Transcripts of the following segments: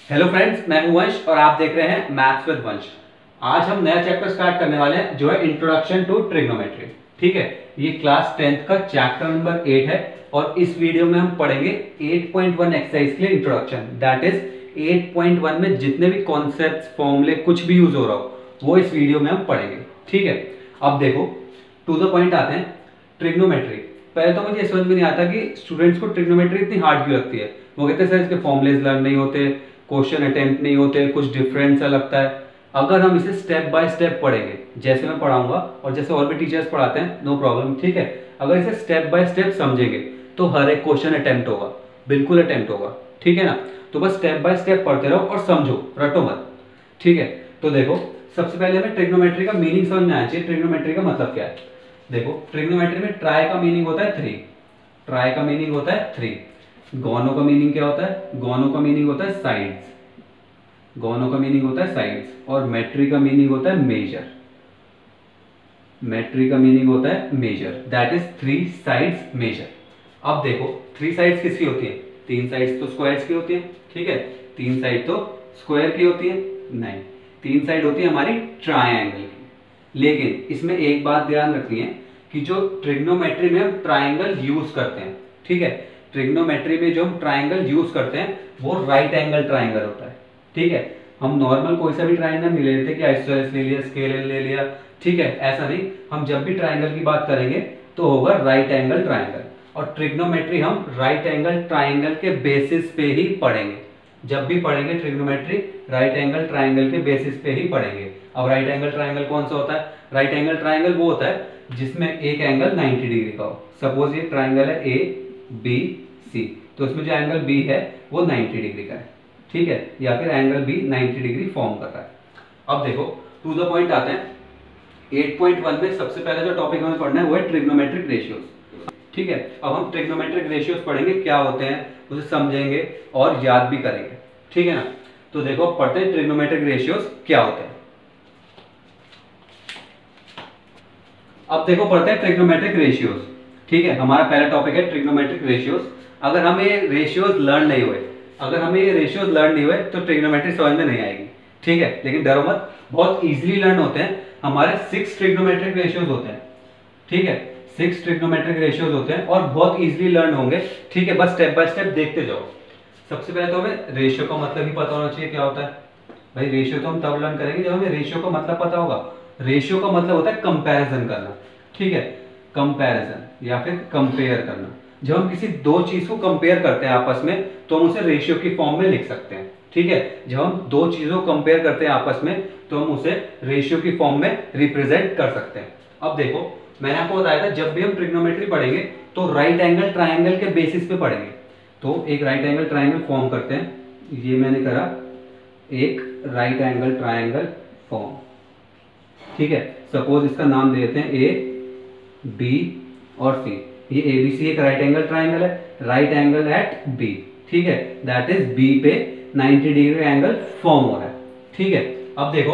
Hello friends, मैं हूं वंश और आप देख रहे हैं मैथ्स विद वंश। आज हम नया चैप्टर स्टार्ट करने वाले हैं जो है इंट्रोडक्शन टू ट्रिग्नोमेट्री। ठीक है, ये क्लास 10th का चैप्टर नंबर 8 है और इस वीडियो में हम पढ़ेंगे 8.1 एक्सरसाइज के लिए इंट्रोडक्शन। दैट इज 8.1 में जितने भी कॉन्सेप्ट्स, फॉर्मूले, कुछ भी यूज हो रहा हो वो इस वीडियो में हम पढ़ेंगे। ठीक है, अब देखो टू द पॉइंट आते हैं। ट्रिग्नोमेट्री, पहले तो मुझे समझ में नहीं आता कि स्टूडेंट्स को ट्रिग्नोमेट्री इतनी हार्ड क्यों लगती है। वो कहते हैं सर इसके फॉर्मुलेज लर्न नहीं होते, क्वेश्चन अटेम्प्ट नहीं होते, कुछ डिफरेंस सा लगता है। अगर हम इसे स्टेप बाय स्टेप पढ़ेंगे, जैसे मैं पढ़ाऊंगा और जैसे और भी टीचर्स पढ़ाते हैं, नो प्रॉब्लम। ठीक है, अगर इसे स्टेप बाय स्टेप समझेंगे तो हर एक क्वेश्चन अटेम्प्ट होगा, बिल्कुल अटेम्प्ट होगा। ठीक है ना, तो बस स्टेप बाय स्टेप पढ़ते रहो और समझो, रटो मत। ठीक है, तो देखो सबसे पहले हमें ट्रिग्नोमेट्री का मीनिंग समझ में आना चाहिए। ट्रिग्नोमेट्री का मतलब क्या है? देखो ट्रिग्नोमेट्री में ट्राई का मीनिंग होता है 3, ट्राई का मीनिंग होता है 3। गोनो का मीनिंग क्या होता है? गोनो का मीनिंग होता है साइड्स, गोनो का मीनिंग होता है साइड्स। और मेट्री का मीनिंग होता है मेजर, मेट्री का मीनिंग होता है measure. That is 3 sides measure. अब देखो 3 साइड्स किसकी होती है? 3 साइड्स तो स्क्वायर्स की होती है। ठीक है, 3 साइड तो स्क्वायर की होती है? नहीं, 3 साइड होती है हमारी ट्रायंगल की। लेकिन इसमें एक बात ध्यान रखनी है कि जो ट्रिग्नोमेट्री में हम ट्रायंगल यूज करते हैं, ठीक है, ट्रिग्नोमेट्री में जो हम ट्रायंगल यूज करते हैं वो राइट एंगल ट्रायंगल होता है। ठीक है, हम नॉर्मल कोई सा भी ट्रायंगल नहीं ले लेते कि आइसोसेलेस ले लिया, स्केलर ले लिया। ठीक है, ऐसा नहीं, हम जब भी ट्रायंगल की बात करेंगे तो होगा राइट एंगल ट्रायंगल। और ट्रिग्नोमेट्री हम राइट एंगल ट्रायंगल के बेसिस पे ही पढ़ेंगे। जब भी पढ़ेंगे ट्रिग्नोमेट्री राइट एंगल ट्रायंगल के बेसिस पे ही पढ़ेंगे। अब राइट एंगल ट्रायंगल कौन सा होता है? राइट एंगल ट्रायंगल वो होता है जिसमें एक एंगल 90 डिग्री का हो। सपोज ये ट्रायंगल है ए बी सी, तो इसमें जो एंगल बी है वो 90 डिग्री का है। ठीक है, या फिर एंगल बी 90 डिग्री फॉर्म कर रहा है। अब देखो टू द पॉइंट आते हैं। 8.1 में सबसे पहले जो टॉपिक हमें पढ़ना है वो है ट्रिग्नोमेट्रिक रेशियोज। ठीक है, अब हम ट्रिग्नोमेट्रिक रेशियोज पढ़ेंगे, क्या होते हैं उसे समझेंगे और याद भी करेंगे। ठीक है ना, तो देखो पढ़ते हैं ट्रिग्नोमेट्रिक रेशियोज क्या होते हैं। अब देखो पढ़ते हैं ट्रिग्नोमेट्रिक रेशियोज। ठीक है, हमारा पहला टॉपिक है ट्रिग्नोमेट्रिक रेशियोज। अगर हमें ये रेशियोज लर्न नहीं हुए, अगर हमें ये रेशियोज लर्न नहीं हुए तो ट्रिग्नोमेट्री समझ में नहीं आएगी। ठीक है, लेकिन डरो मत, बहुत इजीली लर्न होते हैं। हमारे 6 ट्रिग्नोमेट्रिक रेशियोज होते हैं। ठीक है, 6 ट्रिग्नोमेट्रिक रेशियोज होते हैं और बहुत इजीली लर्न होंगे। ठीक है, बस स्टेप बाय स्टेप देखते जाओ। सबसे पहले तो हमें रेशियो का मतलब ही पता होना चाहिए क्या होता है। भाई रेशियो तो हम तब लर्न करेंगे जब हमें रेशियो का मतलब पता होगा। रेशियो का मतलब होता है कंपैरिजन करना। ठीक है, कंपैरिजन या फिर कंपेयर करना। जब हम किसी दो चीज को कंपेयर करते हैं आपस में तो हम उसे रेशियो की फॉर्म में लिख सकते हैं। ठीक है, जब हम दो चीजों को कंपेयर करते हैं आपस में तो हम उसे रेशियो की फॉर्म में रिप्रेजेंट कर सकते हैं। अब देखो मैंने आपको बताया था जब भी हम ट्रिग्नोमेट्री पढ़ेंगे तो राइट एंगल ट्रायंगल के बेसिस पे पढ़ेंगे। तो एक राइट एंगल ट्रायंगल फॉर्म करते हैं। ये मैंने करा, एक राइट एंगल ट्रायंगल फॉर्म। ठीक है, सपोज इसका नाम दे देते हैं ए बी और सी। ये ए बी सी एक राइट एंगल ट्रायंगल है, राइट एंगल एट बी। ठीक है, दैट इज बी पे 90 डिग्री एंगल फॉर्म हो रहा है। ठीक है, अब देखो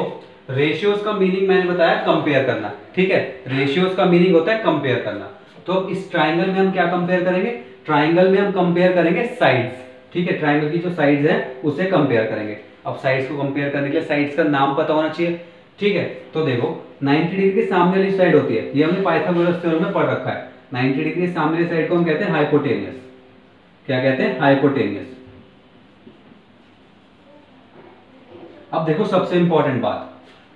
रेशियोज का मीनिंग मैंने बताया कंपेयर करना। ठीक है, रेशियोज का मीनिंग होता है कंपेयर करना। तो इस ट्रायंगल में हम क्या कंपेयर करेंगे? ट्रायंगल में हम कंपेयर करेंगे साइड्स। ठीक है, ट्रायंगल की जो साइड्स हैं उसे कंपेयर करेंगे। अब साइड्स को कंपेयर करने के लिए साइड्स का नाम पता होना चाहिए। ठीक है, तो देखो 90 डिग्री के सामने वाली साइड होती है, ये हमने पाइथागोरस थ्योरम में पढ़ रखा है। 90 डिग्री के सामने वाली साइड को हम कहते हैं हाइपोटेनियस। क्या कहते हैं? हाइपोटेनियस। अब देखो सबसे इंपॉर्टेंट बात,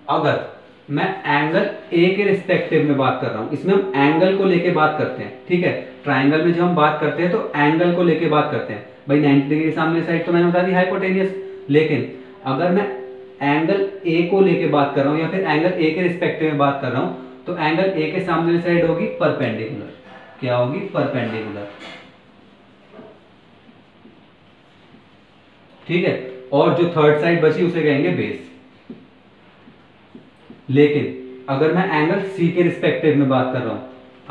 अगर मैं एंगल ए के रिस्पेक्टिव में बात कर रहा हूं, इसमें हम एंगल को लेके बात करते हैं। ठीक है, ट्रायंगल में जब हम बात करते हैं तो एंगल को लेके बात करते हैं। भाई 90 डिग्री सामने साइड तो मैंने बता दी हाइपोटेनियस। लेकिन अगर मैं एंगल ए को लेके बात कर रहा हूं या फिर एंगल ए के रिस्पेक्टिव में बात कर रहा हूं तो एंगल ए के सामने वाली साइड होगी परपेंडिकुलर। क्या होगी? परपेंडिकुलर। ठीक है, और जो थर्ड साइड बची उसे कहेंगे बेस। लेकिन अगर मैं एंगल सी के रिस्पेक्टिव में बात कर रहा हूं,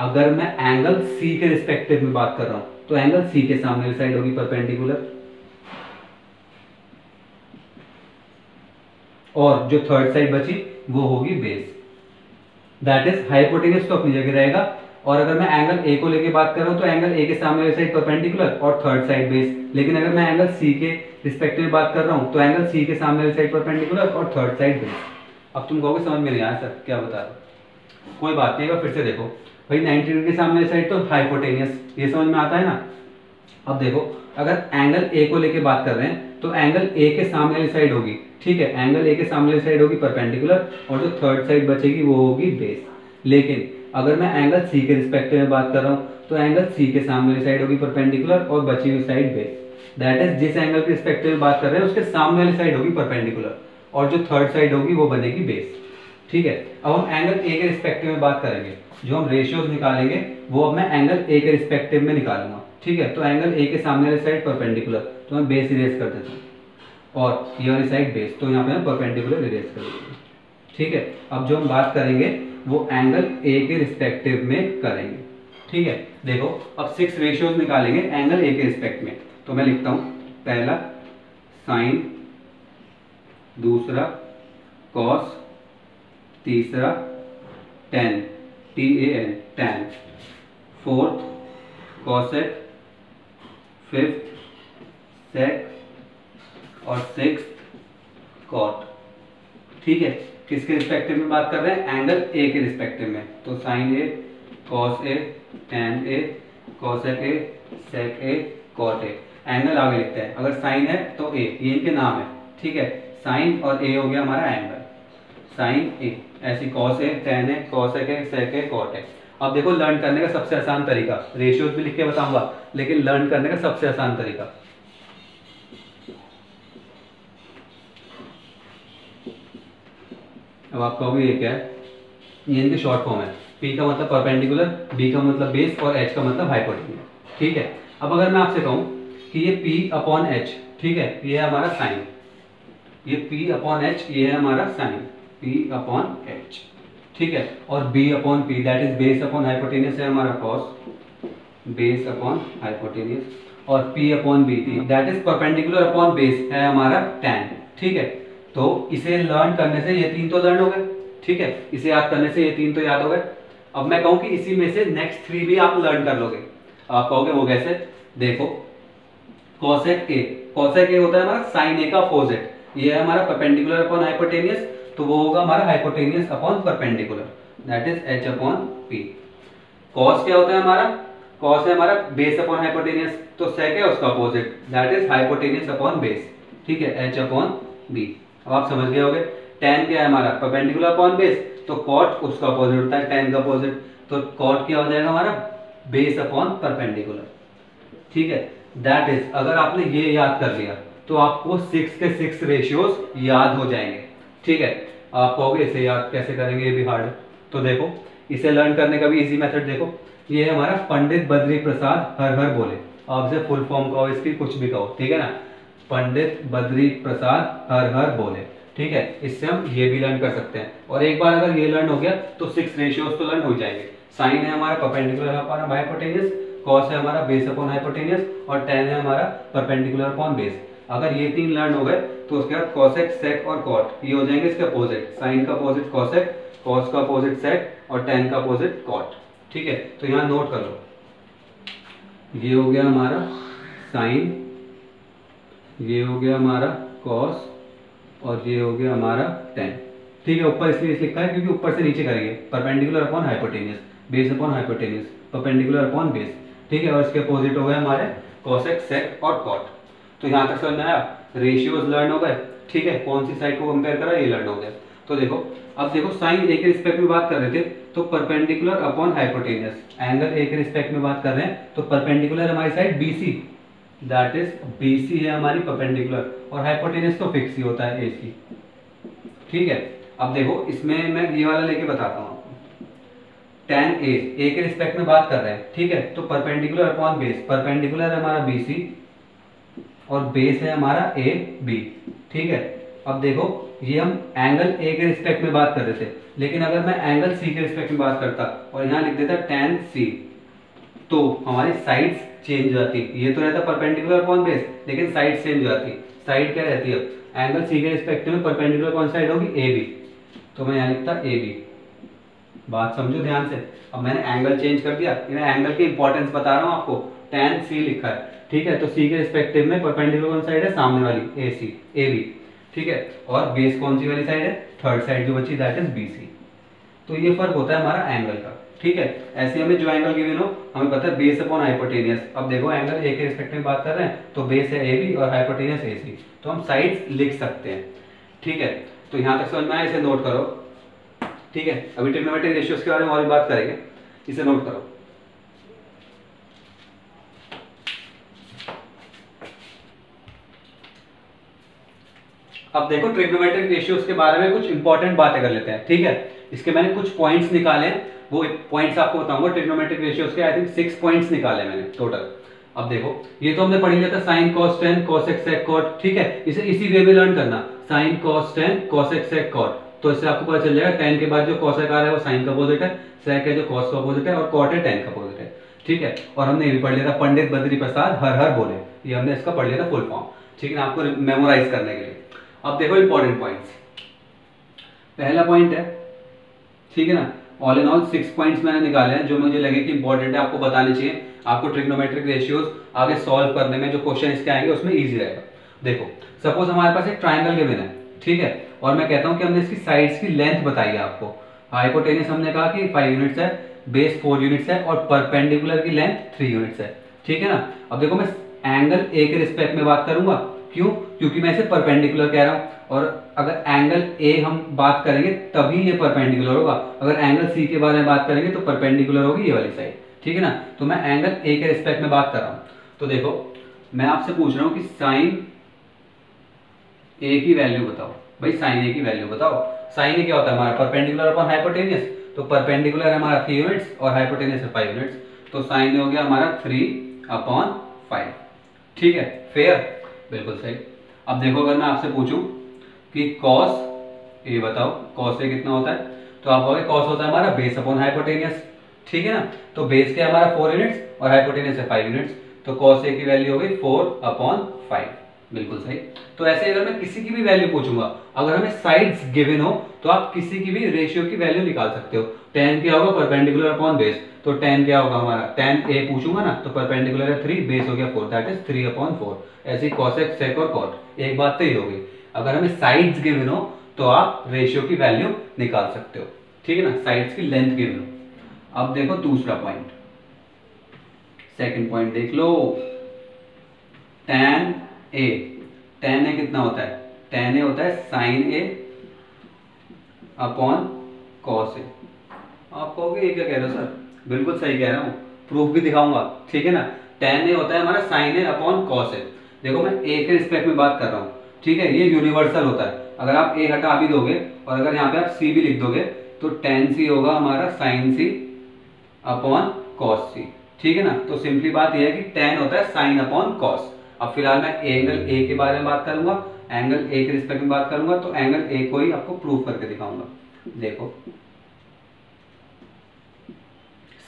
अगर मैं एंगल सी के रिस्पेक्टिव में बात कर रहा हूं तो एंगल सी के सामने वाली साइड होगी परपेंडिकुलर और जो थर्ड साइड बची वो होगी बेस। दैट इज हाइपोटेन्यूज तो अपनी जगह रहेगा, और अगर मैं एंगल ए को लेके बात कर रहा हूँ तो एंगल ए के सामने वाली साइड परपेंडिकुलर और थर्ड साइड बेस। लेकिन अगर मैं एंगल सी के रिस्पेक्टिव में बात कर रहा हूँ तो एंगल सी के सामने वाली साइड परपेंडिकुलर और थर्ड साइड बेस। अब तुम कहोगे समझ में नहीं आया सर क्या बता रहे, कोई बात नहीं, फिर से देखो भाई 90 डिग्री के सामने वाली साइड तो हाइपोटेनियस, ये समझ में आता है ना। अब देखो अगर एंगल ए को लेके बात कर रहे हैं तो एंगल ए के सामने वाली साइड होगी, ठीक है, एंगल ए के सामने वाली साइड होगी परपेंडिकुलर और जो थर्ड साइड बचेगी वो होगी बेस। लेकिन अगर मैं एंगल सी के रिस्पेक्टिव में बात कर रहा हूँ तो एंगल सी के सामने वाली साइड होगी परपेंडिकुलर और बची हुई साइड बेस। दैट इज जिस एंगल के रिस्पेक्टिव में बात कर रहे हैं उसके सामने वाली साइड होगी परपेंडिकुलर और जो थर्ड साइड होगी वो बनेगी बेस, ठीक है। अब हम एंगल ए के रिस्पेक्टिव में बात करेंगे, जो हम रेशियोज निकालेंगे वो अब मैं एंगल ए के रिस्पेक्टिव में निकालूंगा, ठीक है। तो एंगल ए के सामने वाली साइड परपेंडिकुलर, तो मैं बेस इरेज कर देता हूँ और ये वाली साइड बेस, तो यहाँ पे मैं परपेंडिकुलर इरेज कर देता हूँ, ठीक है। अब जो हम बात करेंगे वो एंगल ए के रिस्पेक्टिव में करेंगे, ठीक है। देखो अब 6 रेशियोज निकालेंगे एंगल ए के रिस्पेक्ट में, तो मैं लिखता हूँ पहला साइन, दूसरा कॉस, तीसरा tan, TAN tan, fourth cosec, fifth sec और सिक्स्थ कॉट, ठीक है। किसके रिस्पेक्टिव में बात कर रहे हैं, एंगल ए के रिस्पेक्टिव में, तो sine A, cos A, tan A, cosec A, sec A, cot A. Angle आगे लिखते हैं, अगर साइन है तो ए, ये इनके नाम है, ठीक है। साइन और ए हो गया हमारा एंगल, साइन ए, ऐसी cos A, tan A, cosec A, sec A, cot A. अब देखो लर्न करने का सबसे आसान तरीका, रेशियोज भी लिख के बताऊंगा लेकिन लर्न करने का सबसे आसान तरीका, अब आप कहोगे ये क्या है, ये इनके शॉर्ट फॉर्म है। P का मतलब परपेंडिकुलर, B का मतलब बेस और H का मतलब हाइपोटेन्यूज, ठीक है। अब अगर मैं आपसे कहूँ कि ये P अपॉन H, ठीक है, ये है हमारा साइन, ये P अपॉन H ये है हमारा साइन, P अपॉन H, ठीक है। और B upon P that is base upon hypotenuse है हमारा कॉस, बेस अपॉन हाइपोटेन्यूज, और P upon B that is perpendicular upon base है हमारा टैन, ठीक है। तो इसे लर्न करने से ये 3 तो लर्न हो गए, ठीक है, इसे याद करने से ये 3 तो याद हो गए। अब मैं कहूँ कि इसी में से नेक्स्ट 3 भी आप लर्न कर लोगे। आप कहोगे वो कैसे, देखो कॉसेक ए, कॉसेक ए होता है हमारा साइन ए का अपोजिट, ये है हमारा परपेंडिकुलर अपॉन हाइपोटेनियस, तो वो होगा हमारा hypotenuse upon perpendicular, that is H upon P। Cos क्या होता है हमारा, कॉस है हमारा बेस अपॉन हाइपोटेनियस, तो सेक है उसका opposite, that is hypotenuse upon base, ठीक है, H अपॉन B। अब आप समझ गए होगे। टैन क्या है हमारा, परपेंडिकुलर अपॉन बेस, तो कॉट उसका अपोजिट होता है टैन का अपोजिट, तो कॉट क्या हो जाएगा हमारा, बेस अपॉन परपेंडिकुलर, ठीक है। दैट इज अगर आपने ये याद कर लिया तो आपको 6 के 6 रेशियोज याद हो जाएंगे, ठीक है। आप कहोगे इसे याद कैसे करेंगे, ये भी हार्ड है, तो देखो इसे लर्न करने का भी इजी मेथड देखो, ये है हमारा पंडित बद्री प्रसाद हर हर बोले, आप इसे फुल फॉर्म कहो इसकी, कुछ भी कहो, ठीक है ना, पंडित बद्री प्रसाद हर हर बोले, ठीक है। इससे हम ये भी लर्न कर सकते हैं, और एक बार अगर ये लर्न हो गया तो 6 रेशियोज तो लर्न हो जाएंगे। साइन है हमारा परपेंडिकुलर अपॉन हाइपोटेनियस, कॉस है हमारा बेस अपॉन हाइपोटेनियस, और टैन है हमारा परपेंडिकुलर अपॉन बेस। अगर ये 3 लर्न हो गए तो उसके बाद कॉसेक, सेक और कॉट ये हो जाएंगे इसके अपोजिट, साइन का अपोजिट कॉसेक, कॉस का अपोजिट सेक और टैन का अपोजिट कॉट, ठीक है। तो यहाँ नोट कर लो, ये हो गया हमारा साइन, ये हो गया हमारा कॉस और ये हो गया हमारा टैन, ठीक है। ऊपर इसलिए लिखा है क्योंकि ऊपर से नीचे करेंगे, perpendicular upon hypotenuse, base upon hypotenuse, perpendicular upon base, ठीक है। और इसके अपोजिट हो गए हमारे कॉसेक, सेक और कॉट। तो यहाँ तक समझ में आया, रेशियोज लर्न हो गए, ठीक है, कौन सी साइड को कंपेयर करा ये लर्न हो गया। तो देखो अब देखो साइन ए के रिस्पेक्ट में बात कर रहे थे तो perpendicular upon hypotenuse, angle A के रिस्पेक्ट में बात कर रहे हैं तो परपेंडिकुलर हमारी side BC, that is BC है हमारी परपेंडिकुलर, और हाइपोटेनियस तो फिक्स ही होता है AC, ठीक है। अब देखो इसमें मैं ये वाला लेके बताता हूँ आपको, टैन ए के रिस्पेक्ट में बात कर रहे हैं, ठीक है, तो परपेंडिकुलर अपॉन बेस, परपेंडिकुलर है हमारा BC और बेस है हमारा AB, ठीक है। अब देखो ये हम एंगल ए के रिस्पेक्ट में बात कर रहे थे, लेकिन अगर मैं एंगल सी के रिस्पेक्ट में बात करता और यहाँ लिख देता टैन सी, तो हमारी साइड्स चेंज हो जाती। ये तो रहता परपेंडिकुलर अपॉन बेस, लेकिन साइड चेंज हो जाती। साइड क्या रहती है, एंगल सी के रिस्पेक्ट में परपेंडिकुलर कौन साइड होगी, AB, तो मैं यहाँ लिखता AB, बात समझो ध्यान से। अब मैंने एंगल चेंज कर दिया, मैं एंगल की इंपॉर्टेंस बता रहा हूँ आपको। tan c लिखा है, ठीक है, तो c के रिस्पेक्टिव में परपेंडिकुलर कौन साइड है, सामने वाली AC AB, ठीक है, और बेस कौन सी वाली साइड है, थर्ड साइड जो बची दैट इज BC। तो ये फर्क होता है हमारा एंगल का, ठीक है। ऐसे हमें जो एंगल गिवन हो हमें पता है बेस अपॉन हाइपोटेनियस। अब देखो एंगल ए के रिस्पेक्ट में बात कर रहे हैं तो बेस है AB और हाइपोटेनियस AC, तो हम साइड्स लिख सकते हैं, ठीक है। तो यहाँ तक समझ में आया, इसे नोट करो, ठीक है। अभी ट्रिग्नोमेट्रिक रेशियोज के बारे में और भी बात करेंगे, इसे नोट करो। अब देखो ट्रिग्नोमेट्रिक रेशियोज के बारे में कुछ इंपॉर्टेंट बातें कर लेते हैं, ठीक है। इसके मैंने कुछ पॉइंट्स निकाले हैं, वो पॉइंट्स आपको बताऊंगा। ट्रिग्नोमेट्रिक रेशियोज के आई थिंक 6 पॉइंट्स निकाले मैंने टोटल। अब देखो ये तो हमने पढ़ लिया था sine cos tan cosec sec cot, ठीक है। इसे इसी वे में लर्न करना, sine cos tan cosec sec cot, तो इससे आपको पता चल जाएगा टेन के बाद जो कॉसेक आ रहा है वो साइन का अपोजिट है, सेक है जो कॉस का अपोजिट है, और कॉट है टेन का अपोजिट है, ठीक है। और हमने ये भी पढ़ लिया था पंडित बद्री प्रसाद हर हर बोले, ये हमने इसका पढ़ लिया था फुल फॉर्म, ठीक है, आपको मेमोराइज करने के लिए। अब देखो इंपॉर्टेंट पॉइंट्स, पहला पॉइंट है, ठीक है ना, ऑल इन ऑल 6 पॉइंट्स मैंने निकाले हैं जो मुझे लगे कि इंपॉर्टेंट है, आपको बताने चाहिए, आपको ट्रिग्नोमेट्रिक रेशियोज आगे सॉल्व करने में जो क्वेश्चन इसके आएंगे उसमें इजी रहेगा। देखो सपोज हमारे पास एक ट्राइंगल गिवन है, ठीक है, और मैं कहता हूं कि हमने इसकी साइड्स की लेंथ बताई है आपको। हाइपोटेनस हमने कहा कि 5 यूनिट्स है, बेस 4 यूनिट्स है, और परपेंडिकुलर की लेंथ 3 यूनिट्स है, ठीक है ना। अब देखो मैं एंगल ए के रिस्पेक्ट में बात करूंगा, क्यों, क्योंकि मैं इसे परपेंडिकुलर कह रहा हूं, और अगर एंगल ए हम बात करेंगे तभी ये परपेंडिकुलर होगा, अगर एंगल सी के बारे में बात करेंगे तो परपेंडिकुलर होगी ये वाली साइड, ठीक है ना। तो मैं एंगल ए के रिस्पेक्ट में बात कर रहा हूं, तो देखो मैं आपसे पूछ रहा हूं कि साइन ए की वैल्यू बताओ। भाई साइन ए की वैल्यू बताओ। साइन ए क्या होता है हमारा, परपेंडिकुलर अपॉन हाइपोटेनियस, तो परपेंडिकुलर है हमारा 3 यूनिट्स और हाइपोटेनियस है 5 यूनिट्स, तो साइन ए हो गया हमारा 3/5, ठीक है, फेयर, बिल्कुल सही। अब देखो अगर मैं आपसे पूछूं कि कॉस ए बताओ, कॉस ए कितना होता है, तो आप कहोगे कॉस होता है हमारा बेस अपॉन हाइपोटेनियस, ठीक है ना। तो बेस क्या हमारा 4 यूनिट्स और हाइपोटेनियस है 5 यूनिट्स, तो कॉस ए की वैल्यू हो गई 4/5, बिल्कुल सही। तो ऐसे अगर मैं किसी की भी वैल्यू पूछूंगा, अगर हमें साइड्स गिवन हो तो आप किसी की भी रेशियो की वैल्यू निकाल सकते हो। tan क्या होगा, परपेंडिकुलर अपॉन बेस, तो tan क्या होगा हमारा, tan a पूछूंगा ना, तो परपेंडिकुलर है 3, बेस हो गया 4, दैट इज 3/4। ऐसे cosec sec और cot, एक बात तो ये हो गई। अगर हमें साइड्स गिवन हो तो आप रेशियो की वैल्यू निकाल सकते हो, ठीक है ना, साइड्स की लेंथ गिवन हो। अब देखो दूसरा पॉइंट, सेकंड पॉइंट देख लो, tan a कितना होता है, tan a होता है sin a upon cos a। आप कहोगे ये क्या कह रहे हो सर, बिल्कुल सही कह रहा हूँ, प्रूफ भी दिखाऊंगा, ठीक है ना। tan a होता है हमारा sin a upon cos a। देखो मैं a के रिस्पेक्ट में बात कर रहा हूँ, ठीक है, ये यूनिवर्सल होता है, अगर आप a हटा भी दोगे और अगर यहाँ पे आप c भी लिख दोगे तो tan c होगा हमारा sin c upon cos c, ठीक है ना। तो सिंपली बात यह है कि tan होता है sin अपॉन cos। अब फिलहाल मैं एंगल ए के बारे में बात करूंगा, एंगल ए के रिस्पेक्ट में बात करूंगा, तो एंगल ए को ही आपको प्रूफ करके दिखाऊंगा। देखो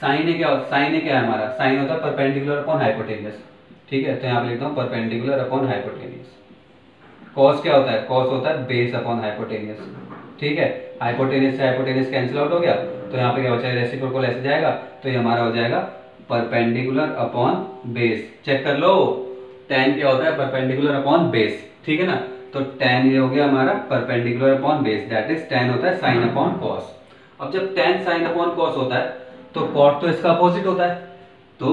साइन ए क्या है हमारा, साइन होता है परपेंडिकुलर अपॉन हाइपोटेनियस, ठीक है, तो यहाँ पे लिखता हूँ परपेंडिकुलर अपॉन हाइपोटेनियस। कॉस क्या होता है, कॉस होता है बेस अपॉन हाइपोटेनियस, ठीक है, हाइपोटेनियस से हाइपोटेनियस कैंसिल आउट हो गया, तो यहाँ पे क्या बचा है, रेसिप्रोकल ऐसे जाएगा, तो ये हमारा हो जाएगा परपेंडिकुलर अपॉन बेस। चेक कर लो, tan क्या होता है, परपेंडिकुलर अपॉन बेस, ठीक है ना। तो tan ये हो गया हमारा perpendicular upon base, that is tan होता है sin अपॉन cos। अब जब tan sin अपॉन cos होता है तो cot तो इसका अपोजिट होता है, तो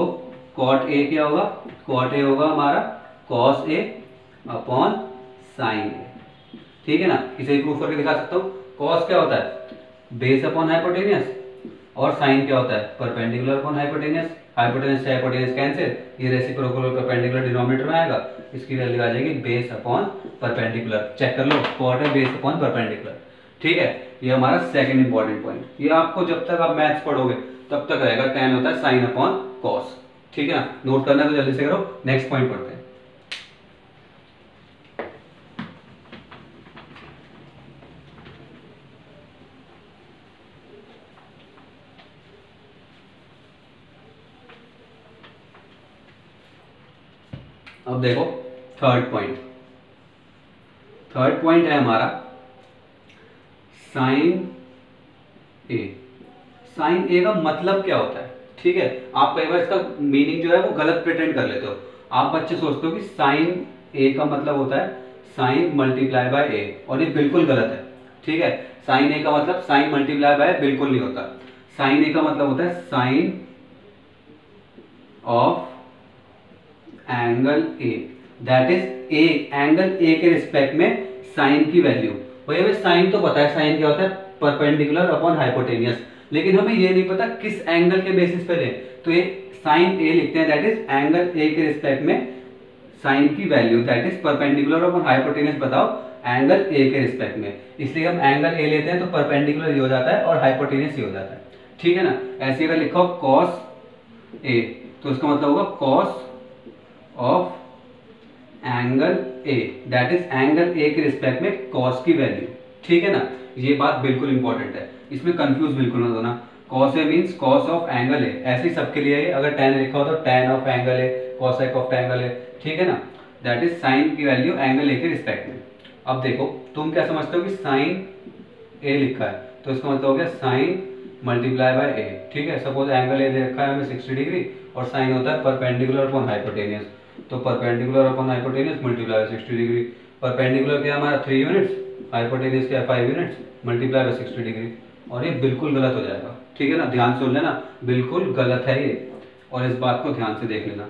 cot a क्या होगा, cot a होगा हमारा cos a upon sin a, ठीक है ना। इसे प्रूफ करके दिखा सकता हूँ। cos क्या होता है, बेस अपॉन हाइपोटेनियस, और sin क्या होता है, परपेंडिकुलर अपॉन हाइपोटेनियस, हाइपोटेनियस से हाइपोटेनियस कैंसिल, ये रेसिप्रोकल परपेंडिकुलर डिनोमिनेटर में आएगा, इसकी वैल्यू आ जाएगी बेस अपॉन परपेंडिकुलर। चेक कर लो, कॉट है बेस अपॉन परपेंडिकुलर, ठीक है। ये हमारा सेकंड इंपॉर्टेंट पॉइंट, ये आपको जब तक आप मैथ्स पढ़ोगे तब तक रहेगा, tan होता है sin अपॉन cos, ठीक है ना। नोट करना है तो जल्दी से करो, नेक्स्ट पॉइंट पढ़ते हैं। अब देखो थर्ड पॉइंट है हमारा साइन साइन ए का मतलब क्या होता है, ठीक है। आप कई बार इसका मीनिंग जो है वो गलत प्रिटेंड कर लेते हो। आप बच्चे सोचते हो कि साइन ए का मतलब होता है साइन मल्टीप्लाई बाय ए, और ये बिल्कुल गलत है, ठीक है। साइन ए का मतलब साइन मल्टीप्लाई बाय बिल्कुल नहीं होता। साइन ए का मतलब होता है sine of angle A, that is A, angle A के रिस्पेक्ट में साइन की वैल्यू। भैया हमें साइन तो पता है, साइन क्या होता है परपेंडिकुलर अपॉन हाइपोटेनियस, लेकिन हमें ये नहीं पता किस एंगल के बेसिस पे लें। तो ये साइन ए लिखते हैं, दैट इज एंगल ए के रिस्पेक्ट में साइन की value, that is perpendicular upon hypotenuse बताओ एंगल ए के रिस्पेक्ट में। इसलिए हम एंगल ए लेते हैं तो परपेंडिकुलर ये हो जाता है और हाइपोटेनियस ये हो जाता है, ठीक है ना। ऐसे अगर लिखो कॉस ए तो उसका मतलब होगा cos of angle A, that is angle A के रिस्पेक्ट में कॉस की वैल्यू, ठीक है ना। ये बात बिल्कुल इंपॉर्टेंट है, इसमें कंफ्यूज बिल्कुल मत होना। Cos A means cos of angle ए, ऐसे ही सबके लिए है। अगर tan लिखा हो तो tan of angle A, cosec of angle ए, ठीक है ना। दैट इज साइन की वैल्यू एंगल ए के रिस्पेक्ट में। अब देखो तुम क्या समझते हो कि साइन ए लिखा है तो इसका मतलब हो गया साइन मल्टीप्लाई बाय ए, ठीक है। सपोज एंगल ए दे रखा है हमें 60 डिग्री और साइन होता है परपेंडिकुलर अपॉन हाइपोटेनियस, तो perpendicular upon hypotenuse multiply by 60 degree. Perpendicular क्या हमारा 3 यूनिट्स, हाइपोटेनियस क्या 5 यूनिट्स, मल्टीप्लाई बाय 60 डिग्री। और ये बिल्कुल गलत हो जाएगा, ठीक है ना। ध्यान सुन लेना, बिल्कुल गलत है ये, और इस बात को ध्यान से देख लेना,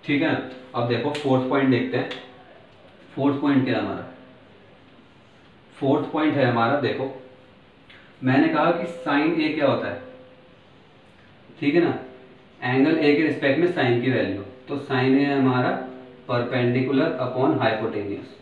ठीक है ना। अब देखो फोर्थ पॉइंट देखते हैं। फोर्थ पॉइंट क्या है हमारा, फोर्थ पॉइंट है हमारा, देखो मैंने कहा कि साइन ए क्या होता है, ठीक है ना, एंगल ए के रिस्पेक्ट में साइन की वैल्यू। तो साइन ए हमारा परपेंडिकुलर अपॉन हाइपोटेनियस,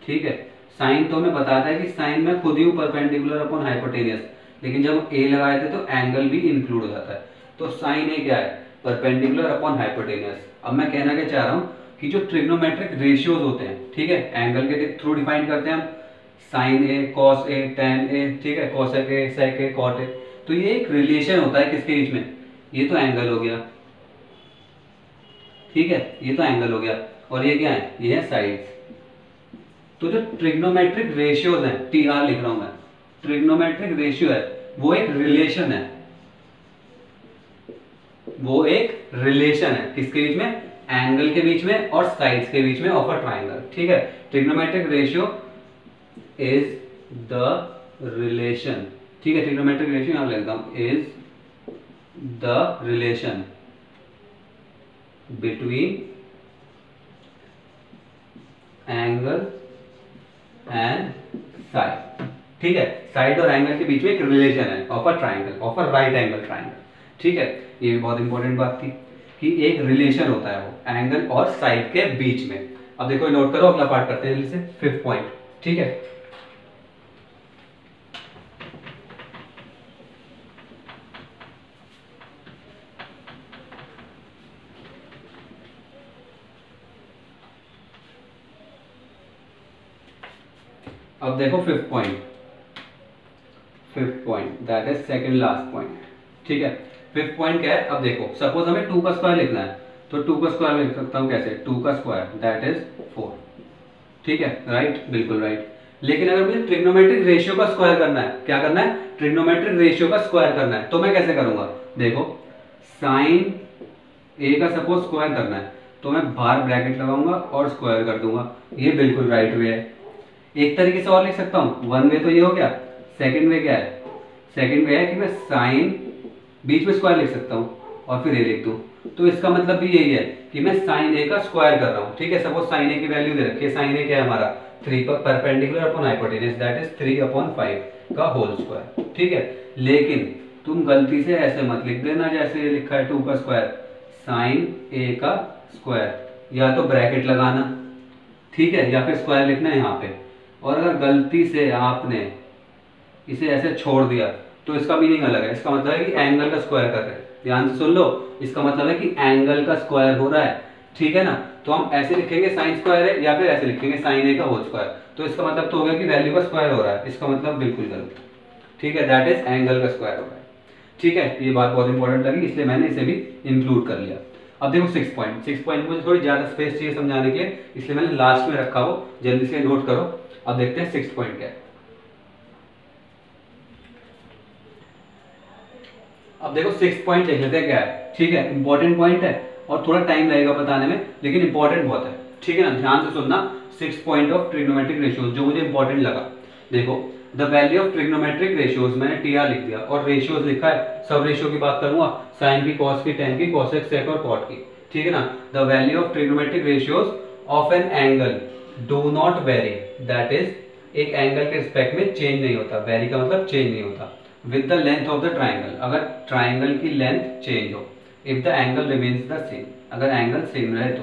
ठीक है। साइन तो हमें बताता है कि साइन में खुद ही हूँ परपेंडिकुलर अपॉन हाइपोटेनियस, लेकिन जब ए लगाए थे तो एंगल भी इंक्लूड हो जाता है। तो साइन ए क्या है परपेंडिकुलर अपॉन हाइपोटेनियस। अब मैं कहना क्या चाह रहा हूँ कि जो ट्रिग्नोमेट्रिक रेशियोज होते हैं, ठीक है, एंगल के थ्रू डिफाइन करते हैं हम, sign A, cos A, ten ए, ठीक है, cosec A, sec A, cot ए। तो ये एक रिलेशन होता है किसके बीच में, ये तो एंगल हो गया, ठीक है, ये तो एंगल हो गया, और ये क्या है, ये है साइड्स। तो जो ट्रिग्नोमेट्रिक रेशियोज हैं, टी आर लिख रहा हूं मैं, ट्रिग्नोमेट्रिक रेशियो है वो एक रिलेशन है, वो एक रिलेशन है किसके बीच में, एंगल के बीच में और साइड्स के बीच में ऑफ अ ट्राइंगल, ठीक है। Trigonometric ratio is the relation, ठीक है, ट्रिग्नोमेट्रिक रेशियो यहां लिखता हूं, is the relation between angle and side, ठीक है। साइड और एंगल के बीच में एक रिलेशन है of a triangle, of a right angle triangle, ठीक है। ये भी बहुत इंपॉर्टेंट बात थी कि एक रिलेशन होता है वो एंगल और साइड के बीच में। अब देखो नोट करो, अगला पार्ट करते हैं जल्दी से, फिफ्थ पॉइंट, ठीक है। अब देखो fifth point that is second last point, ठीक है। फिफ्थ पॉइंट क्या है, अब देखो सपोज हमें 2 का स्क्वायर लिखना है, तो 2 का स्क्वायर लिख सकता हूं कैसे, 2 का स्क्वायर दैट इज 4, ठीक है, राइट, बिल्कुल राइट। लेकिन अगर मुझे ट्रिग्नोमेट्रिक रेशियो का स्क्वायर करना है, क्या करना है, ट्रिग्नोमेट्रिक रेशियो का स्क्वायर करना है, तो मैं कैसे करूंगा, देखो साइन ए का सपोज स्क्वायर करना है तो मैं बाहर ब्रैकेट लगाऊंगा और स्क्वायर कर दूंगा, ये बिल्कुल राइट वे है। एक तरीके से और लिख सकता हूँ, वन वे तो ये हो गया, सेकंड वे क्या है, सेकंड वे है कि मैं साइन बीच में स्क्वायर लिख सकता हूँ और फिर ए लिख दूँ, तो इसका मतलब भी यही है कि मैं साइन ए का स्क्वायर कर रहा हूँ, ठीक है। सपोज साइन ए की वैल्यू दे रखी है, साइन ए क्या है हमारा 3 पर perpendicular upon hypotenuse that is 3/5 का होल स्क्वायर, ठीक है। लेकिन तुम गलती से ऐसे मत लिख देना जैसे ये लिखा है 2 का स्क्वायर, साइन ए का स्क्वायर, या तो ब्रैकेट लगाना, ठीक है, या फिर स्क्वायर लिखना है यहाँ पे। और अगर गलती से आपने इसे ऐसे छोड़ दिया तो इसका मीनिंग अलग है, इसका मतलब है कि एंगल का स्क्वायर कर रहे हैं, ध्यान से सुन लो, इसका मतलब है कि एंगल का स्क्वायर हो रहा है, ठीक है ना। तो हम ऐसे लिखेंगे साइन स्क्वायर है, या फिर ऐसे लिखेंगे साइन ए का होल स्क्वायर, तो इसका मतलब तो हो गया कि वैल्यू का स्क्वायर हो रहा है, इसका मतलब बिल्कुल गलत, ठीक है, दैट इज एंगल का स्क्वायर हो रहा है, ठीक है। ये बात बहुत इंपॉर्टेंट लगी इसलिए मैंने इसे भी इंक्लूड कर लिया। अब देखो 6 पॉइंट मुझे थोड़ी ज्यादा स्पेस चाहिए समझाने के लिए, इसलिए मैंने लास्ट में रखा, वो जल्दी से नोट करो। अब देखते हैं 6 पॉइंट क्या है। अब देखो 6 पॉइंट देख लेते हैं क्या है, ठीक है, इंपॉर्टेंट पॉइंट है और थोड़ा टाइम लगेगा बताने में, लेकिन इंपॉर्टेंट बहुत है, ठीक है ना, ध्यान से सुनना। 6 पॉइंट ऑफ ट्रिग्नोमेट्रिक रेशियोज जो मुझे इंपॉर्टेंट लगा। देखो the value of trigonometric ratios, मैंने टीआर लिख दिया और रेशियोज लिखा है, सब रेशियो की बात करूंगा, साइन की, कॉस की, टेन की, कोसेक, सेक और कॉट की, ठीक है ना। The value of trigonometric ratios of an angle do not very, that is एक एंगल के रिस्पेक्ट में चेंज नहीं होता, वेरी का मतलब चेंज नहीं होता, with the length of the triangle, अगर ट्राइंगल की लेंथ चेंज हो, if the angle remains the same, अगर एंगल सेम रहे तो।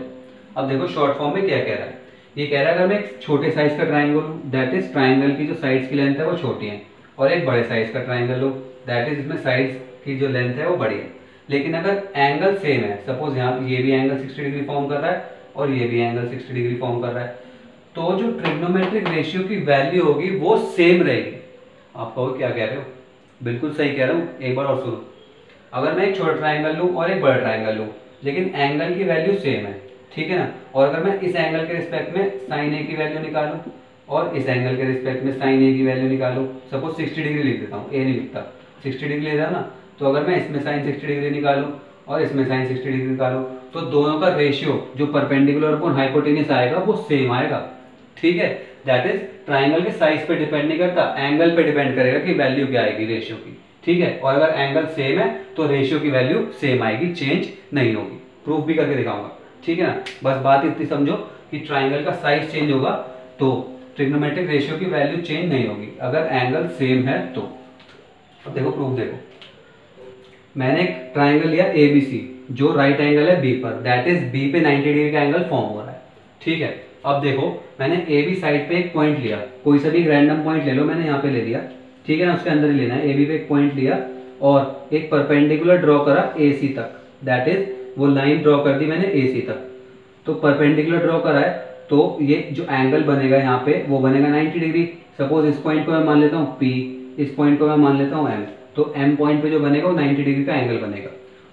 अब देखो शॉर्ट फॉर्म में क्या कह रहा है, ये कह रहा है अगर मैं एक छोटे साइज का ट्राइंगल लूं, दैट इज ट्राइंगल की जो साइड्स की लेंथ है वो छोटी है, और एक बड़े साइज का ट्राइंगल लूं, दैट इज इसमें साइड्स की जो लेंथ है वो बड़ी है, लेकिन अगर एंगल सेम है, सपोज यहाँ ये भी एंगल 60 डिग्री फॉर्म कर रहा है और ये भी एंगल 60 डिग्री फॉर्म कर रहा है, तो जो ट्रिग्नोमेट्रिक रेशियो की वैल्यू होगी वो सेम रहेगी। आप कहोगे क्या कह रहे हो, बिल्कुल सही कह रहा हूँ, एक बार और सुनो। अगर मैं एक छोटा ट्राइंगल लूँ और एक बड़ा ट्राइंगल लूँ, लेकिन एंगल की वैल्यू सेम है, ठीक है ना, और अगर मैं इस एंगल के रिस्पेक्ट में साइन ए की वैल्यू निकालूं और इस एंगल के रिस्पेक्ट में साइन ए की वैल्यू निकालूं, सपोज 60 डिग्री लिख देता हूँ, ए नहीं लिखता, 60 डिग्री ले रहा ना, तो अगर मैं इसमें साइन 60 डिग्री निकालूं और इसमें साइन 60 डिग्री निकालूं, तो दोनों का रेशियो जो परपेंडिकुलर अपॉन हाइपोटेन्यूस आएगा वो सेम आएगा, ठीक है। दैट इज ट्राइंगल के साइज पे डिपेंड नहीं करता, एंगल पे डिपेंड करेगा कि वैल्यू क्या आएगी रेशियो की, ठीक है, और अगर एंगल सेम है तो रेशियो की वैल्यू सेम आएगी, चेंज नहीं होगी, प्रूफ भी करके दिखाऊंगा, ठीक है ना। बस बात इतनी समझो कि ट्राइंगल का साइज चेंज होगा तो ट्रिग्नोमेट्रिक रेशियो की वैल्यू चेंज नहीं होगी, अगर एंगल सेम है तो। अब देखो प्रूफ देखो, मैंने एक ट्राइंगल लिया ABC जो राइट एंगल है B पर, दैट इज B पे 90 डिग्री का एंगल फॉर्म हो रहा है, ठीक है। अब देखो मैंने AB साइड पे एक पॉइंट लिया, कोई सा भी रैंडम पॉइंट ले लो, मैंने यहाँ पे ले लिया, ठीक है ना, उसके अंदर ही लेना है, AB पे एक पॉइंट लिया और एक परपेंडिकुलर ड्रॉ करा AC तक, दैट इज वो लाइन ड्रॉ कर दी मैंने AC तक, तो परपेंडिकुलर ड्रॉ करा है, तो ये जो एंगल बनेगा यहाँ पे वो बनेगा 90 डिग्री। सपोज इस पॉइंट को मैं मान लेता हूँ P, इस पॉइंट को मैं मान लेता हूँ M, तो M पॉइंट पे जो बनेगा वो 90 डिग्री का एंगल बनेगा।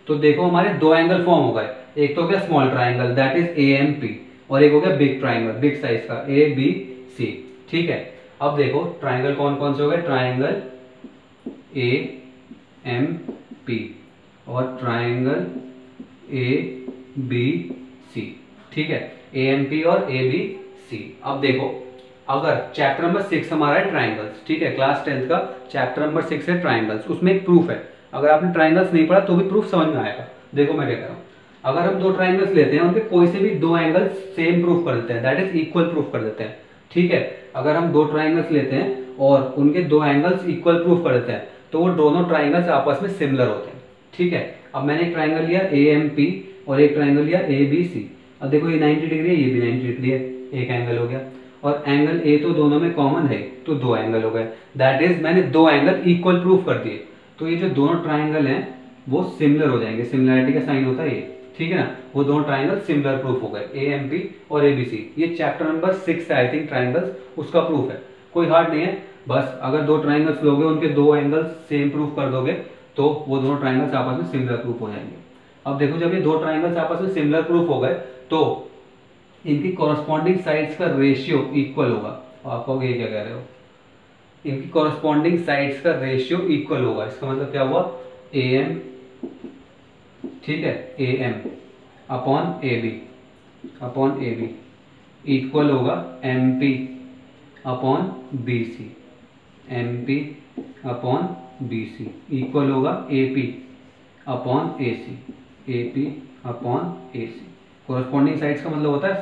तो देखो हमारे दो एंगल फॉर्म हो गए, एक तो हो गया small triangle that is AMP और एक हो गया बिग ट्राइंगल, बिग साइज का ABC, ठीक है। अब देखो ट्राइंगल कौन कौन से हो गए, ट्राइंगल AMP और ट्राइंगल ABC, ठीक है, AMP और ABC। अब देखो अगर चैप्टर नंबर 6 हमारा है ट्राइंगल्स, ठीक है, क्लास 10th का चैप्टर नंबर 6 है ट्राइंगल्स, उसमें एक प्रूफ है, अगर आपने ट्राइंगल्स नहीं पढ़ा तो भी प्रूफ समझ में आएगा। देखो मैं क्या कर रहा हूँ, अगर हम दो ट्राइंगल्स लेते हैं उनके कोई से भी दो एंगल्स सेम प्रूफ कर देते हैं, दैट इज इक्वल प्रूफ कर देते हैं, ठीक है। अगर हम दो ट्राइंगल्स लेते हैं और उनके दो एंगल्स इक्वल प्रूफ कर देते हैं तो वो दोनों ट्राइंगल्स आपस में सिमिलर होते हैं, ठीक है। अब मैंने एक ट्राइंगल लिया AMP और एक ट्राइंगल लिया ABC, अब देखो ये 90 डिग्री है, ये भी 90 डिग्री है, एक एंगल हो गया, और एंगल A तो दोनों में कॉमन है तो दो एंगल हो गए, दैट इज मैंने दो एंगल इक्वल प्रूफ कर दिए, तो ये जो दोनों ट्राइंगल हैं वो सिमिलर हो जाएंगे, सिमिलरिटी का साइन होता है ये, ठीक है ना, वो दोनों ट्राइंगल सिमिलर प्रूफ हो गए, AMP और ABC। ये चैप्टर नंबर 6 है आई थिंक ट्राइंगल्स, उसका प्रूफ है, कोई हार्ड नहीं है, बस अगर दो ट्राइंगल्स लोगे उनके दो एंगल्स सेम प्रूफ कर दोगे तो वो दोनों ट्राइंगल्स आपस में सिमिलर प्रूफ हो जाएंगे। अब देखो जब ये दो ट्राइंगल्स आपस में सिमिलर प्रूफ हो गए तो इनकी कॉरस्पॉन्डिंग साइड्स का रेशियो इक्वल होगा। आप कहोगे ये क्या कह रहे हो, इनकी कॉरस्पॉन्डिंग साइड्स का रेशियो इक्वल होगा, इसका मतलब क्या हुआ, AM, ठीक है, AM अपॉन AB इक्वल होगा MP upon BC, MP upon BC equal होगा AP upon AC, AP upon AC। Corresponding sides का मतलब होता है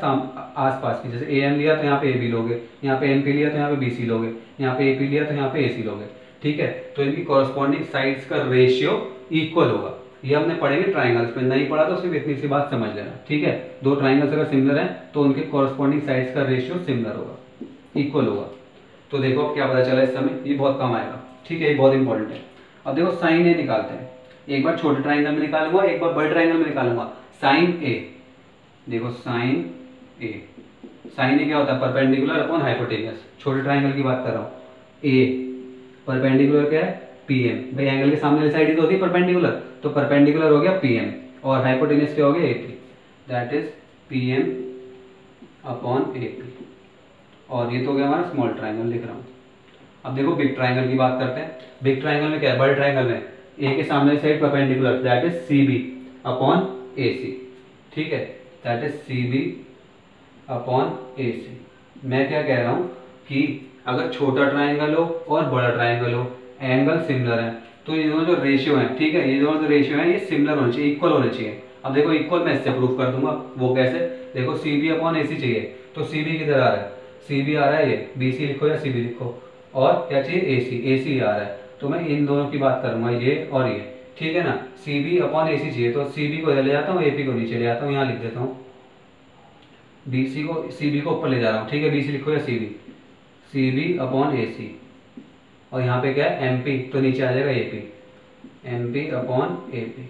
आसपास की, जैसे AM लिया तो यहाँ पे AB लोगे, यहाँ पे MP लिया तो यहाँ पे BC लोगे, यहाँ पे AP लिया तो यहाँ पे AC लोगे, ठीक है। तो इनकी कोरस्पॉन्डिंग साइड्स का रेशियो इक्वल होगा, ये हमने पढ़ेंगे ट्राइंगल्स में, नहीं पढ़ा तो सिर्फ इतनी सी बात समझ लेना, ठीक है। दो ट्राइंगल्स अगर सिमिलर हैं तो उनके कोरस्पॉन्डिंग साइड्स का रेशियो सिमिलर होगा, इक्वल होगा। तो देखो अब क्या पता चला इस समय, ये बहुत काम आएगा, ठीक है, ये बहुत इंपॉर्टेंट है। अब देखो साइन ए निकालते हैं, एक बार छोटे ट्राइंगल में निकालूंगा, एक बार बड़े ट्राइंगल में निकालूंगा। साइन ए, देखो साइन ए क्या होता है, परपेंडिकुलर अपॉन हाइपोटेन्यूस, छोटे ट्राइंगल की बात कर रहा हूँ। ए परपेंडिकुलर क्या है, PM, भाई एंगल के सामने वाली साइड ही तो होती है परपेंडिकुलर, तो परपेंडिकुलर हो गया PM और हाइपोटेन्यूस क्या हो गया AP, that is PM upon AP, और ये तो हो गया हमारा स्मॉल ट्राइंगल लिख रहा हूँ। अब देखो बिग ट्राइंगल की बात करते हैं, बिग ट्राइंगल में क्या है, बड़े ट्राइंगल में ए के सामने side perpendicular, that is C B upon A C. ठीक है, that is C B upon A C. मैं क्या कह रहा हूँ कि अगर छोटा ट्राइंगल हो और बड़ा ट्राइंगल हो, एंगल सिमिलर है, तो ये दोनों जो रेशियो है, ठीक है, ये दोनों जो रेशियो है ये सिमिलर होने चाहिए, इक्वल होने चाहिए। अब देखो इक्वल मैं इससे प्रूफ कर दूंगा, वो कैसे? देखो सी बी अपॉन ए सी चाहिए, तो सी बी किधर आ रहा है? सी बी आ रहा है ये, बी सी लिखो या सी बी लिखो, और क्या चाहिए? ए सी आ रहा है, तो मैं इन दोनों की बात करूंगा, ये और ये। ठीक है ना, सी बी अपॉन ए सी चाहिए, तो सी बी को ले जाता हूँ, ए पी को नीचे ले जाता हूँ, यहाँ लिख देता हूँ बी सी को, सी बी को ऊपर ले जा रहा हूँ। ठीक है, बी सी लिखो या सी बी अपॉन ए सी, और यहाँ पे क्या है? एम पी, तो नीचे आ जाएगा A P, M P upon A P.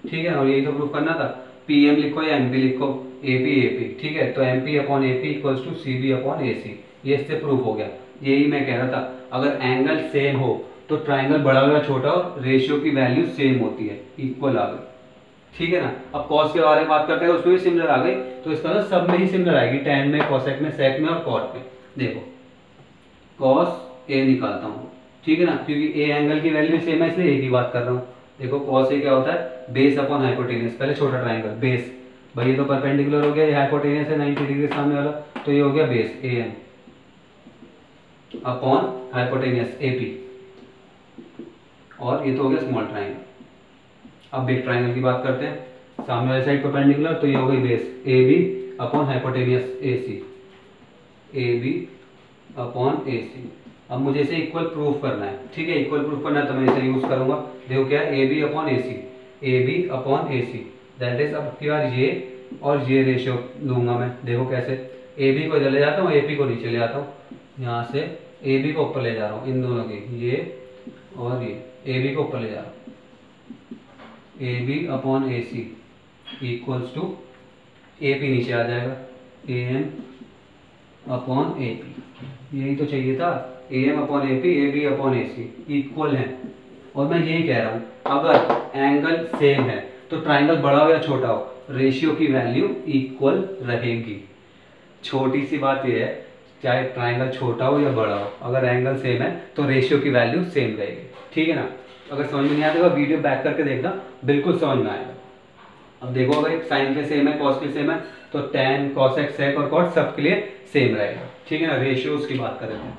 ठीक है, और यही तो प्रूफ करना था, पी एम लिखो या एम पी लिखो, ए पी। ठीक है, तो M P upon A P equals to C B upon A C, ये इससे प्रूफ हो गया। यही मैं कह रहा था, अगर एंगल सेम हो तो ट्राइंगल बड़ा हो या छोटा हो, रेशियो की वैल्यू सेम होती है, इक्वल आ गई। ठीक है ना, अब कॉस के बारे में बात करते हैं, उसमें भी सिमिलर आ गई, तो इसका मतलब सब में ही सिमिलर आएगी, टैन में, कोसेक में, सेक में और कॉट में। देखो कॉस ए निकालता हूँ, ठीक है ना, क्योंकि ए एंगल की वैल्यू सेम है इसलिए ए की बात कर रहा हूँ। देखो कॉस ए क्या होता है? Base upon hypotenuse. पहले छोटा ट्राइंगल बेस, भाई ये तो परपेंडिकुलर हो गया, ये हाइपोटेनियस है 90 डिग्री सामने वाला, तो ये हो गया base A N upon hypotenuse A P, और ये तो हो गया स्मॉल ट्राइंगल। अब बिग ट्राइंगल की बात करते हैं, सामने वाली साइड परपेंडिकुलर, तो ये हो गई base A B upon hypotenuse A C, A B upon A C. अब मुझे इसे इक्वल प्रूफ करना है, ठीक है, इक्वल प्रूफ करना है, तो मैं इसे यूज करूंगा। देखो क्या है? A B upon A C, A B upon A C, that is, अब की बार ये और ये रेशियो लूंगा मैं। देखो कैसे? ए बी को ले जाता हूँ, ए पी को नीचे ले आता हूँ, यहाँ से ए बी को ऊपर ले जा रहा हूँ, इन दोनों की, ये और ये, ए बी को ऊपर ले जा रहा हूँ, A B upon A C equals to A P नीचे आ जाएगा, A M upon A P, यही तो चाहिए था, A M upon A P, A B upon A C equal है। और मैं यही कह रहा हूँ, अगर एंगल सेम है तो ट्राइंगल बड़ा हो या छोटा हो, रेशियो की वैल्यू इक्वल रहेगी। छोटी सी बात यह है, चाहे ट्राइंगल छोटा हो या बड़ा हो, अगर एंगल सेम है तो रेशियो की वैल्यू सेम रहेगी। ठीक है ना, अगर समझ में नहीं आता वीडियो बैक करके देखना, बिल्कुल समझ में आएगा। अब देखो अगर साइन के सेम है, कॉस के सेम है, तो टैन, कॉसेक, सेक और कॉट सबके लिए सेम रहेगा। ठीक है ना, रेशियोज की बात कर रहे हैं।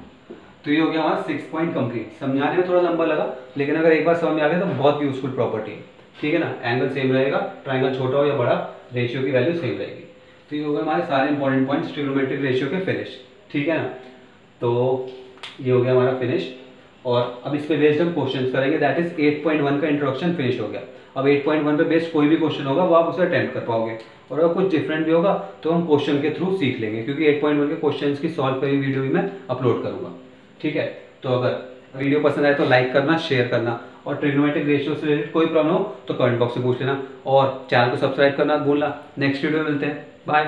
तो ये हो गया हमारा 6 पॉइंट कंप्लीट। समझाने में थोड़ा लंबा लगा, लेकिन अगर एक बार समझ में आ गया तो बहुत यूजफुल प्रॉपर्टी है। ठीक है ना, एंगल सेम रहेगा, ट्राइंगल छोटा हो या बड़ा, रेशियो की वैल्यू सेम रहेगी। तो ये हो गए हमारे सारे इंपॉर्टेंट पॉइंट्स ट्रिग्नोमेट्रिक रेशियो के फिनिश। ठीक है ना, तो ये हो गया हमारा फिनिश, और अब इस पे बेस्ड हम क्वेश्चंस करेंगे, दैट इज 8.1 का इंट्रोडक्शन फिनिश हो गया। अब 8.1 पे बेस्ड कोई भी क्वेश्चन होगा वो आप उसे अटेम्प्ट कर पाओगे, और अगर कुछ डिफरेंट भी होगा तो हम क्वेश्चन के थ्रू सीख लेंगे, क्योंकि 8.1 के क्वेश्चंस की सॉल्व करी वीडियो भी मैं अपलोड करूंगा। ठीक है, तो अगर वीडियो पसंद आए तो लाइक करना, शेयर करना, और ट्रिग्नोमेट्रिक रेशियो से रिलेटेड कोई प्रॉब्लम हो तो कमेंट बॉक्स में पूछ लेना, और चैनल को सब्सक्राइब करना भूलना। नेक्स्ट वीडियो में मिलते हैं, बाय।